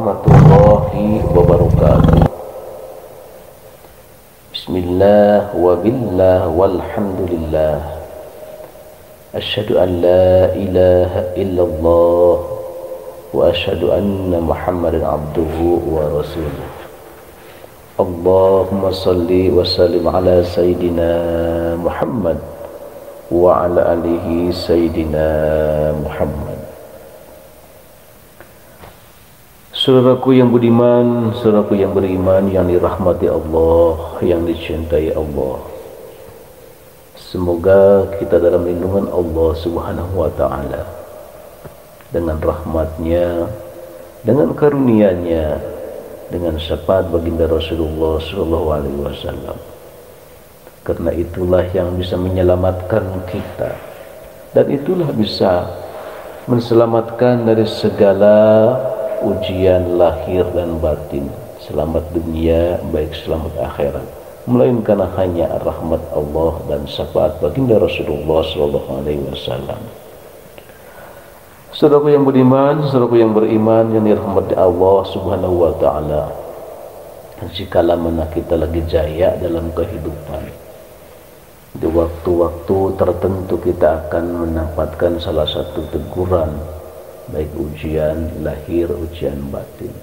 warahmatullahi wabarakatuh. Bismillah wa billah walhamdulillah. Asyhadu an la ilaha illallah wa asyhadu anna Muhammadan abduhu wa rasuluh. Allahumma salli wa sallim ala Sayyidina Muhammad wa ala alihi Sayyidina Muhammad. Saudaraku yang budiman, saudaraku yang beriman, yang dirahmati Allah, yang dicintai Allah. Semoga kita dalam lindungan Allah Subhanahu wa ta'ala, dengan rahmatnya, dengan karunia-Nya, dengan syafaat baginda Rasulullah sallallahu alaihi wasallam. Karena itulah yang bisa menyelamatkan kita, dan itulah bisa menselamatkan dari segala ujian lahir dan batin, selamat dunia baik selamat akhirat, melainkan hanya rahmat Allah dan syafaat baginda Rasulullah sallallahu alaihi wasallam. Saudaraku yang beriman, saudaraku yang beriman yang dirahmati Allah Subhanahu wa taala, jikalau mana kita lagi jaya dalam kehidupan, di waktu-waktu tertentu kita akan mendapatkan salah satu teguran, baik ujian lahir, ujian batin.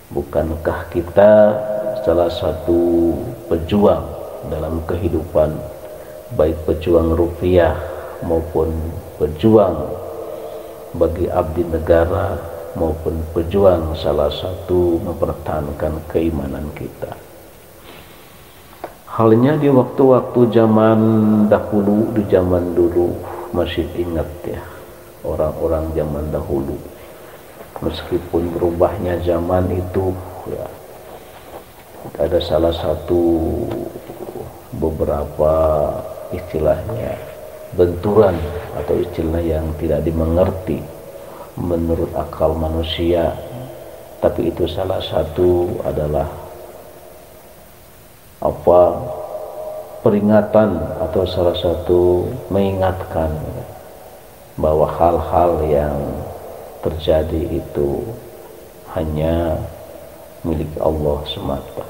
Bukankah kita salah satu pejuang dalam kehidupan, baik pejuang rupiah maupun pejuang bagi abdi negara, maupun pejuang salah satu mempertahankan keimanan kita. Halnya di waktu-waktu zaman dahulu, di zaman dulu, masih ingat ya, orang-orang zaman dahulu, meskipun berubahnya zaman itu ya, ada salah satu beberapa istilahnya benturan atau istilah yang tidak dimengerti menurut akal manusia, tapi itu salah satu adalah peringatan atau salah satu mengingatkan bahwa hal-hal yang terjadi itu hanya milik Allah semata.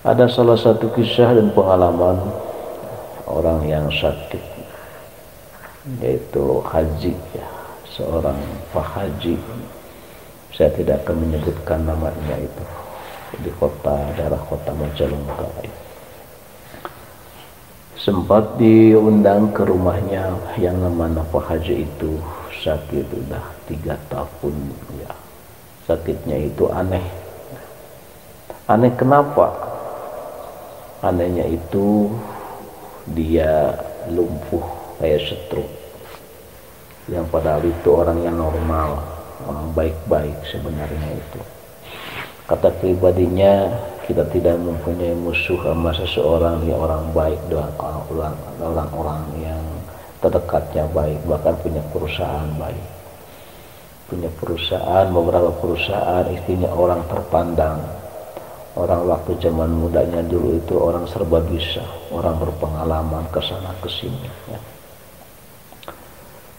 Ada salah satu kisah dan pengalaman orang yang sakit, yaitu haji ya, seorang Pak Haji. Saya tidak akan menyebutkan namanya itu, di daerah kota Majalengka. Sempat diundang ke rumahnya yang namanya Pak Haji itu sakit udah 3 tahun ya. Sakitnya itu aneh. Aneh kenapa? Anehnya itu dia lumpuh kayak stroke. Yang padahal itu orang yang normal, orang baik-baik sebenarnya itu. Kata pribadinya, kita tidak mempunyai musuh sama seseorang yang orang baik, dan orang-orang yang terdekatnya baik, bahkan punya perusahaan baik, punya perusahaan, beberapa perusahaan, istrinya orang terpandang, orang waktu zaman mudanya dulu itu orang serba bisa, orang berpengalaman kesana kesini ya.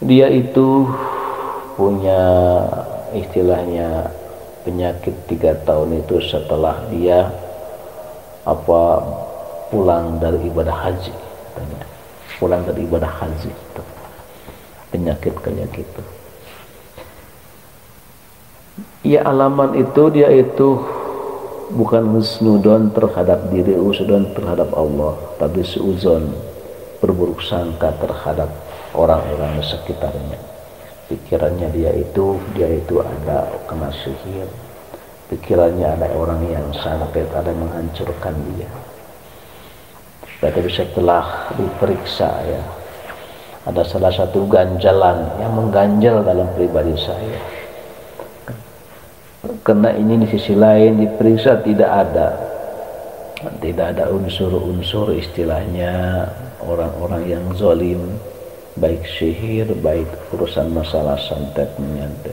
Dia itu punya istilahnya penyakit 3 tahun itu setelah dia pulang dari ibadah haji, katanya. Pulang dari ibadah haji, penyakit kayak gitu. Ya, alaman itu dia itu bukan husnudon terhadap diri, usudon terhadap Allah, tapi suuzon, berburuk sangka terhadap orang-orang di sekitarnya. Pikirannya dia itu ada kena sihir, pikirannya ada orang yang sangat ada menghancurkan dia. Tapi setelah diperiksa ya, ada salah satu ganjalan yang mengganjal dalam pribadi saya. Karena ini di sisi lain diperiksa tidak ada unsur-unsur istilahnya orang-orang yang zalim, baik sihir, baik urusan masalah santet menyantet.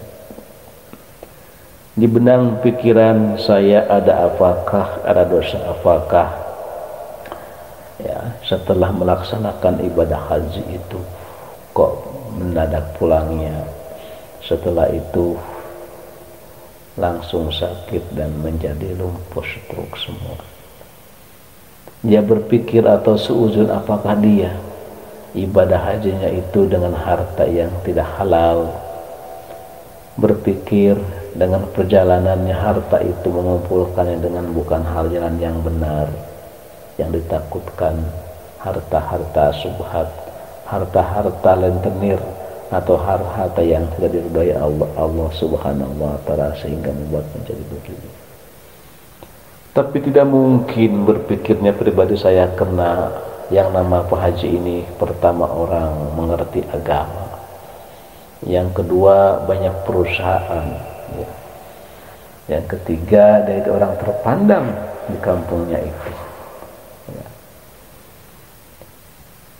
Di benang pikiran saya ada apakah, ada dosa apakah ya, setelah melaksanakan ibadah haji itu kok mendadak pulangnya. Setelah itu langsung sakit dan menjadi lumpuh stroke semua. Dia berpikir atau seuzon apakah dia ibadah hajinya itu dengan harta yang tidak halal, berpikir dengan perjalanannya harta itu mengumpulkannya dengan bukan hal jalan yang benar, yang ditakutkan harta-harta subhat, harta-harta lentenir, atau harta yang tidak diridhai Allah Subhanahu wa taala sehingga membuat menjadi begitu. Tapi tidak mungkin berpikirnya pribadi saya, karena yang nama Pak Haji ini pertama orang mengerti agama, yang kedua banyak perusahaan, ya. Yang ketiga dari orang terpandang di kampungnya itu, ya.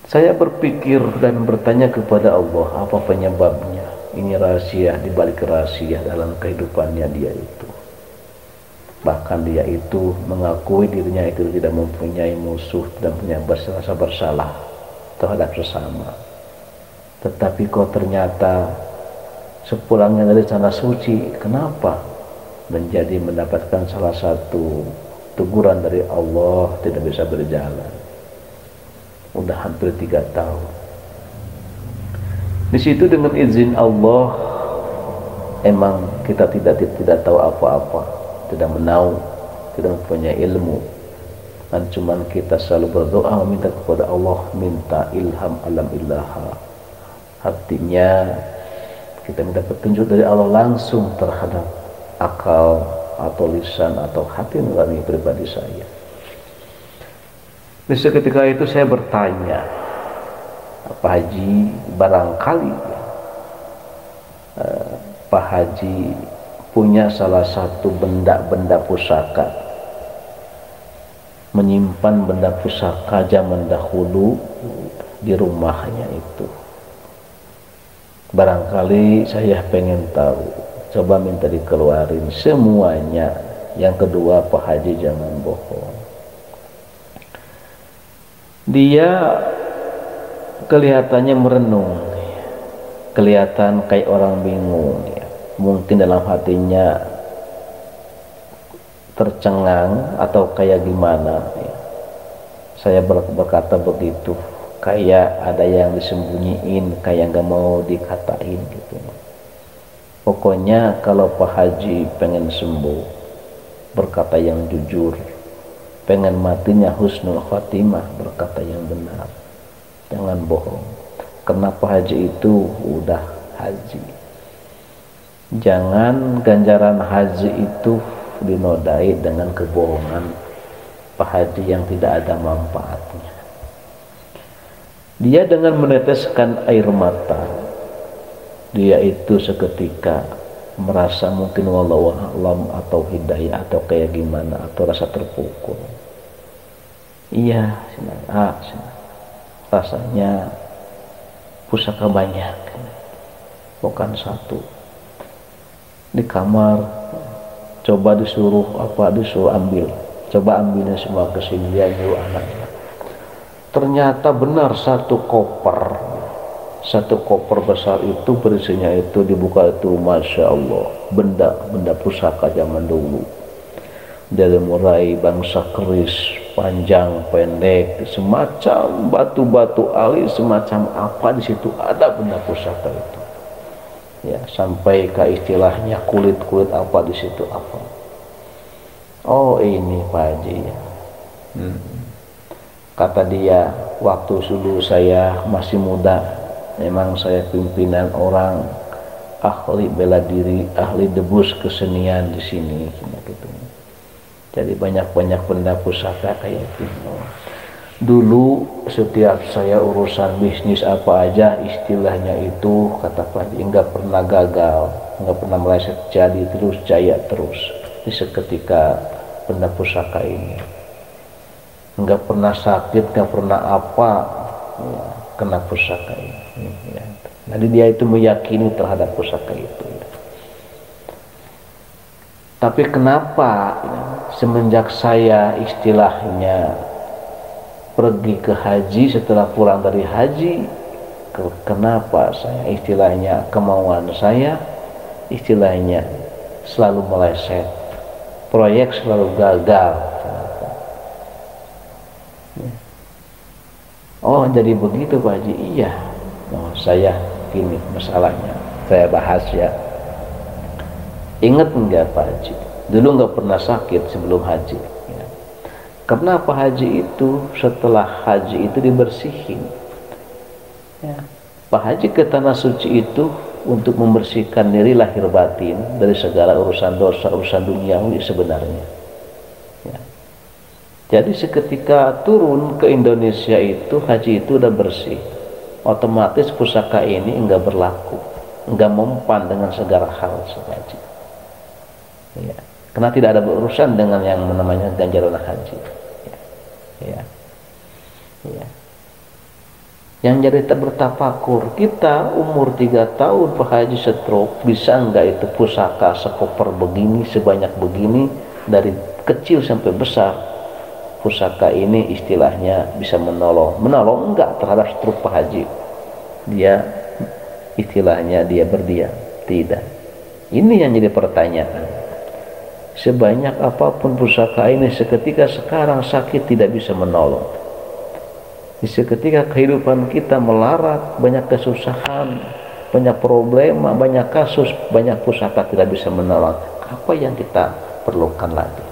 Saya berpikir dan bertanya kepada Allah, apa penyebabnya? Ini rahasia di balik rahasia dalam kehidupannya dia itu. Bahkan dia itu mengakui dirinya itu tidak mempunyai musuh, tidak punya rasa bersalah terhadap sesama. Tetapi kok ternyata sepulangnya dari tanah suci, kenapa menjadi mendapatkan salah satu teguran dari Allah, tidak bisa berjalan. Udah hampir 3 tahun. Di situ dengan izin Allah, emang kita tidak tahu apa-apa, tidak menahu, tidak mempunyai ilmu, dan cuman kita selalu berdoa meminta kepada Allah, minta ilham alam ilaha. Artinya kita minta petunjuk dari Allah langsung terhadap akal atau lisan atau hati nurani pribadi saya. Di seketika itu saya bertanya, Pak Haji, barangkali Pak Haji punya salah satu benda-benda pusaka, menyimpan benda pusaka zaman dahulu di rumahnya itu. Barangkali saya pengen tahu, coba minta dikeluarin semuanya. Yang kedua, Pak Haji jangan bohong. Dia kelihatannya merenung, kelihatan kayak orang bingung, ya. Mungkin dalam hatinya tercengang atau kayak gimana, ya. Saya berkata begitu, kayak ada yang disembunyiin, kayak gak mau dikatain gitu. Pokoknya kalau Pak Haji pengen sembuh, berkata yang jujur, pengen matinya husnul khotimah, berkata yang benar, jangan bohong. Karena Pak Haji itu udah haji. Jangan ganjaran haji itu dinodai dengan kebohongan Pak Haji yang tidak ada manfaatnya. Dia dengan meneteskan air mata, dia itu seketika merasa mungkin wallahu a'lam atau hidayah atau kayak gimana, atau rasa terpukul. Iya, rasanya pusaka banyak, bukan satu. Di kamar coba disuruh ambil, coba ambilnya semua ke sini, dia nyuruh anaknya. Ternyata benar satu koper besar itu berisinya itu, dibuka itu, masya Allah, benda pusaka zaman dulu, dari mulai bangsa keris, panjang, pendek, semacam batu-batu alis, semacam apa di situ ada benda pusaka itu. Ya, sampai ke istilahnya kulit-kulit apa di situ apa. Oh ini Pak Haji, ya. Kata dia, waktu dulu saya masih muda, memang saya pimpinan orang ahli bela diri, ahli debus kesenian di sini, gitu. Jadi banyak-banyak benda pusaka kayak gitu. Dulu setiap saya urusan bisnis apa aja, istilahnya itu kata Pak Haji, nggak pernah gagal, nggak pernah meleset, jadi terus jaya terus. Di seketika benda pusaka ini, nggak pernah sakit, nggak pernah apa, ya, kena pusaka ini. Ya. Jadi dia itu meyakini terhadap pusaka itu. Ya. Tapi kenapa ya, semenjak saya istilahnya pergi ke haji, setelah pulang dari haji, kenapa saya istilahnya kemauan saya istilahnya selalu meleset, proyek selalu gagal. Oh jadi begitu Pak Haji. Iya. Oh, saya gini masalahnya, saya bahas ya. Ingat enggak Pak Haji, dulu nggak pernah sakit sebelum haji ya. Karena Pak Haji itu setelah haji itu dibersihin ya. Pak Haji ke tanah suci itu untuk membersihkan diri lahir batin dari segala urusan dosa, urusan duniawi sebenarnya ya. Jadi seketika turun ke Indonesia itu haji itu udah bersih, otomatis pusaka ini enggak berlaku, enggak mempan dengan segala hal haji ya. Karena tidak ada berurusan dengan yang namanya ganjaran haji ya. Ya. Yang jadi bertafakur, kita umur 3 tahun Pak Haji stroke, bisa enggak itu pusaka sekoper begini, sebanyak begini, dari kecil sampai besar, pusaka ini istilahnya bisa menolong enggak terhadap stroke Pak Haji? Dia istilahnya dia berdiam? Tidak. Ini yang jadi pertanyaan. Sebanyak apapun pusaka ini, seketika sekarang sakit tidak bisa menolong. Seketika kehidupan kita melarat, banyak kesusahan, banyak problema, banyak kasus, banyak pusaka tidak bisa menolong. Apa yang kita perlukan lagi?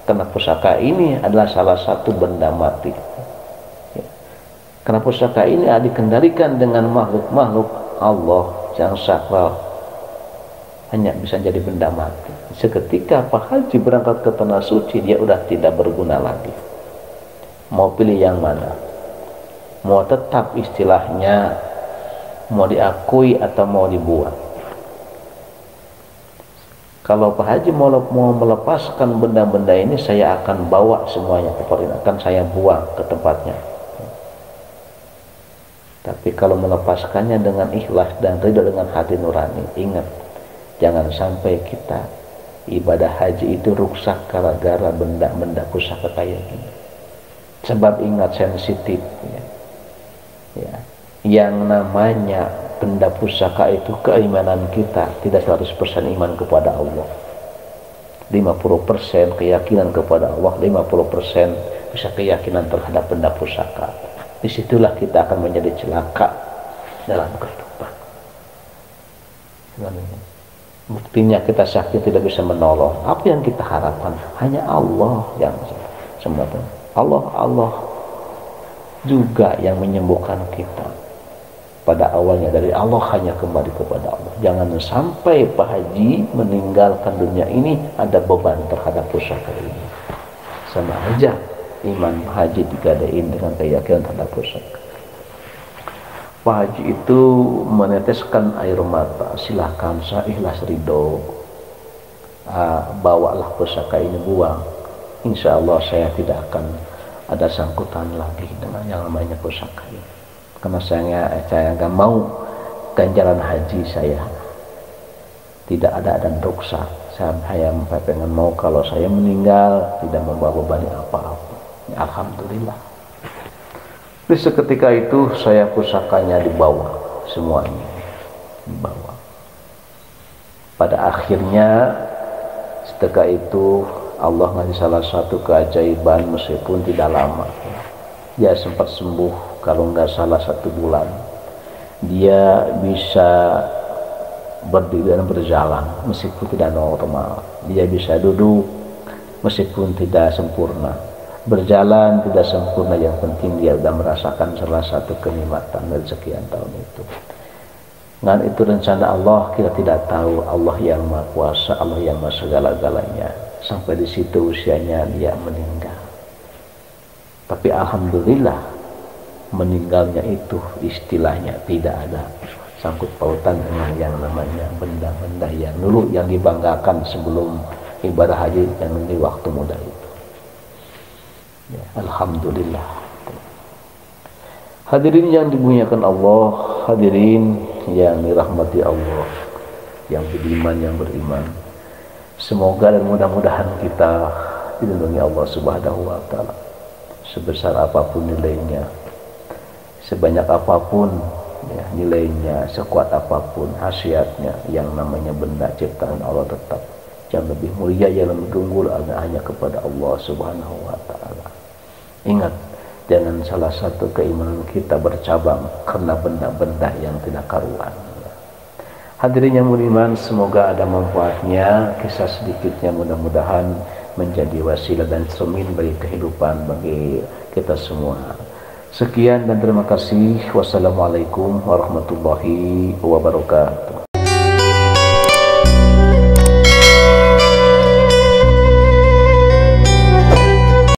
Karena pusaka ini adalah salah satu benda mati. Karena pusaka ini dikendalikan dengan makhluk-makhluk Allah yang sakral, hanya bisa jadi benda mati. Seketika Pak Haji berangkat ke tanah suci, dia udah tidak berguna lagi. Mau pilih yang mana? Mau tetap istilahnya mau diakui atau mau dibuang? Kalau Pak Haji mau melepaskan benda-benda ini, saya akan bawa semuanya ke Perindah, akan saya buang ke tempatnya. Tapi kalau melepaskannya dengan ikhlas dan ridho dengan hati nurani, ingat, jangan sampai kita ibadah haji itu rusak gara-gara benda-benda pusaka kayak gini. Sebab ingat, sensitif ya. Ya. Yang namanya benda pusaka itu keimanan kita tidak 100% iman kepada Allah, 50% keyakinan kepada Allah, 50% bisa keyakinan terhadap benda pusaka. Disitulah kita akan menjadi celaka dalam kehidupan. Buktinya kita sakit tidak bisa menolong. Apa yang kita harapkan? Hanya Allah yang semua. Allah juga yang menyembuhkan kita. Pada awalnya dari Allah, hanya kembali kepada Allah. Jangan sampai Pak Haji meninggalkan dunia ini ada beban terhadap pusaka ini. Sama aja iman Pak Haji digadain dengan keyakinan terhadap pusaka. Pak Haji itu meneteskan air mata, silahkan saya ikhlas ridho, bawalah pusaka ini, buang. Insya Allah saya tidak akan ada sangkutan lagi dengan yang namanya pusaka ini. Karena saya nggak mau ganjaran haji saya tidak ada dan dosa. Saya pengen mau kalau saya meninggal tidak membawa beban apa-apa. Ya, alhamdulillah. Jadi seketika itu saya pusakanya dibawa, semuanya dibawa. Pada akhirnya setelah itu Allah ngasih salah satu keajaiban, meskipun tidak lama. Dia sempat sembuh, kalau nggak salah 1 bulan. Dia bisa berdiri dan berjalan meskipun tidak normal. Dia bisa duduk meskipun tidak sempurna. Berjalan tidak sempurna, yang penting dia sudah merasakan salah satu kenikmatan dari sekian tahun itu. Dan itu rencana Allah, kita tidak tahu. Allah yang Maha Kuasa, Allah yang Maha segala-galanya. Sampai di situ usianya dia meninggal. Tapi alhamdulillah meninggalnya itu istilahnya tidak ada sangkut pautan dengan yang namanya benda-benda yang dulu yang dibanggakan sebelum ibadah haji yang di waktu muda itu. Ya, alhamdulillah. Hadirin yang dimuliakan Allah, hadirin yang dirahmati Allah, yang beriman, yang beriman. Semoga dan mudah-mudahan kita dilindungi Allah Subhanahu wa taala. Sebesar apapun nilainya, sebanyak apapun ya, nilainya, sekuat apapun khasiatnya, yang namanya benda ciptaan Allah tetap yang lebih mulia, yang lebih unggul hanya kepada Allah Subhanahu wa taala. Ingat, jangan salah satu keimanan kita bercabang karena benda-benda yang tidak karuan. Hadirin yang beriman, semoga ada manfaatnya. Kisah sedikitnya mudah-mudahan menjadi wasilah dan cermin bagi kehidupan bagi kita semua. Sekian dan terima kasih. Wassalamualaikum warahmatullahi wabarakatuh.